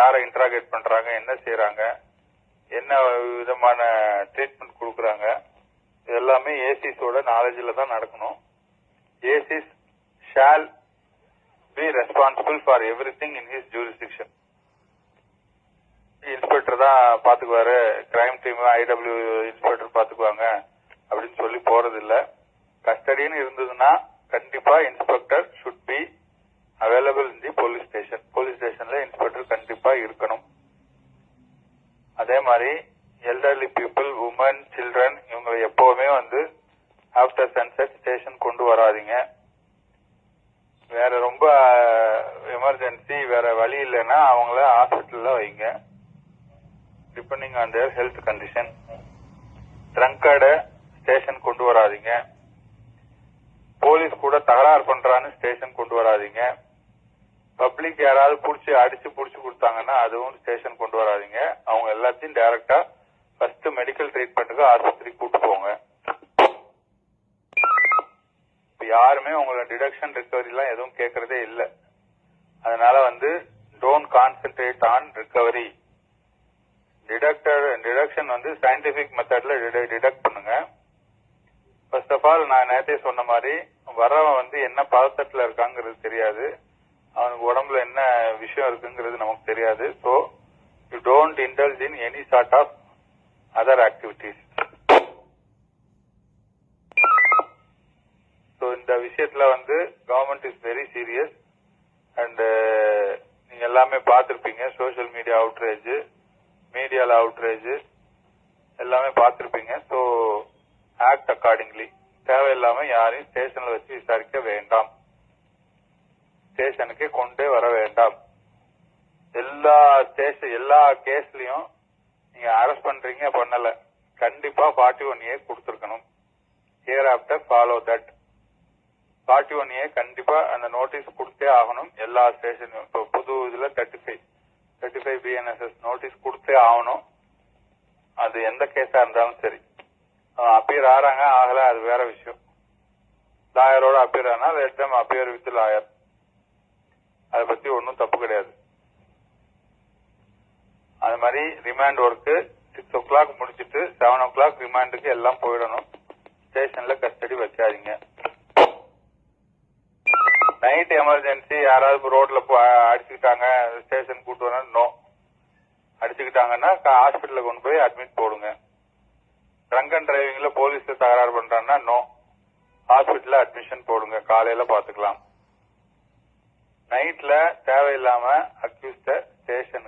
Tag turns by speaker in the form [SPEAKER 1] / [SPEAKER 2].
[SPEAKER 1] யாரை இன்ட்ராகேட் பண்றாங்க, என்ன செய்யறாங்க, என்ன விதமான ட்ரீட்மெண்ட் கொடுக்கறாங்க, இது எல்லாமே ஏசிஸோட நாலேஜ்ல தான் நடக்கணும். ACs shall be responsible for everything in his jurisdiction. Inspector தான் பாத்துக்குவாரு, கிரைம் டீம் ஐடபிள்யூ இன்ஸ்பெக்டர் பாத்துக்குவாங்க அப்படின்னு சொல்லி போறது இல்ல. கஸ்டடின்னு இருந்ததுன்னா கண்டிப்பா inspector should be available in the police station. Police ஸ்டேஷன்ல இன்ஸ்பெக்டர் கண்டிப்பா இருக்கணும். அதே மாதிரி எல்டர்லி பீப்புள், உமன், சில்ட்ரன் இவங்களை எப்பவுமே ஆஃப்டர் சன்செட் ஸ்டேஷன் கொண்டு வராதீங்க. வேற ரொம்ப எமர்ஜென்சி, வேற வழி இல்லைன்னா அவங்கள ஹாஸ்பிட்டல்ல வைங்க, depending on their health condition. ட்ரங்கர்ட ஸ்டேஷன் கொண்டு வராதீங்க. போலீஸ் கூட தகராறு பண்றான்னு ஸ்டேஷன் கொண்டு வராதீங்க. பப்ளிக் யாராவது அடிச்சு புடிச்சு கொடுத்தாங்கன்னா அதுவும் ஸ்டேஷன் கொண்டு வராதீங்க. அவங்க எல்லாத்தையும் டைரக்டா ஃபர்ஸ்ட் மெடிக்கல் ட்ரீட்மெண்ட்டுக்கு ஆஸ்பத்திரிக்கு கூட்டு போங்க. யாருமே உங்களோட டிடக்ஷன் ரிகவரி எல்லாம் எதுவும் கேட்கறதே இல்ல. அதனால don't concentrate on recovery. Detection scientific மெத்தட்ல டிடக்ட் பண்ணுங்க. ஃபர்ஸ்ட் ஆஃப் ஆல் நான் நேரத்தை சொன்ன மாதிரி வரவன் என்ன பதட்டத்துல இருக்காங்கிறது தெரியாது, அவனுக்கு உடம்புல என்ன விஷயம் இருக்குங்கிறது நமக்கு தெரியாது. So you don't indulge in any sort of other activities. இந்த விஷயத்துல government is very serious. And நீங்க எல்லாமே பார்த்திருப்பீங்க, சோசியல் மீடியா அவுட்ரேஜ், மீடியால அவுட்ரேஜ் எல்லாமே பார்த்திருப்பீங்க. So act accordingly. தேவையில்லாம யாரையும் ஸ்டேஷன்ல வச்சு விசாரிக்க வேண்டாம், ஸ்டேஷனுக்கு கொண்டே வர வேண்டாம். எல்லா கேஸ்லயும் நீங்க அரெஸ்ட் பண்றீங்க பண்ணல, கண்டிப்பா 41A கொடுத்திருக்கணும். Hereafter follow that. 41A கண்டிப்பா அந்த நோட்டீஸ் கொடுத்தே ஆகணும் எல்லா ஸ்டேஷனும். இப்போ புது இதுல 35 BNSS நோட்டீஸ் கொடுத்தே ஆகணும். அது எந்த கேஸா இருந்தாலும் சரி. அப்பியர் ஆறாங்க ஆகல அது வேற விஷயம். லாயரோட அப்பியர் ஆனா let them appear with lawyer. அதை பத்தி ஒன்னும் தப்பு கிடையாது. அது மாதிரி ரிமாண்ட் ஒர்க்கு 6 o'clock முடிச்சிட்டு 7 o'clock ரிமாண்டுக்கு எல்லாம் போயிடணும். ஸ்டேஷன்ல கஸ்டடி வைக்காதீங்க. நைட் எமர்ஜென்சி யாராவது ரோட்ல அடிச்சுக்கிட்டாங்க, ஸ்டேஷன் கூட்டு வர நோ. அடிச்சுக்கிட்டாங்கன்னா ஹாஸ்பிட்டல்ல கொண்டு போய் அட்மிட் போடுங்க. ட்ரங்க் அண்ட் டிரைவிங்ல போலீஸ் தகராறு பண்றாங்கன்னா நோ, ஹாஸ்பிட்டல்ல அட்மிஷன் போடுங்க, காலையில பாத்துக்கலாம். நைட்ல தேவையில்லாம அக்யூஸ்ட ஸ்டேஷனுக்கு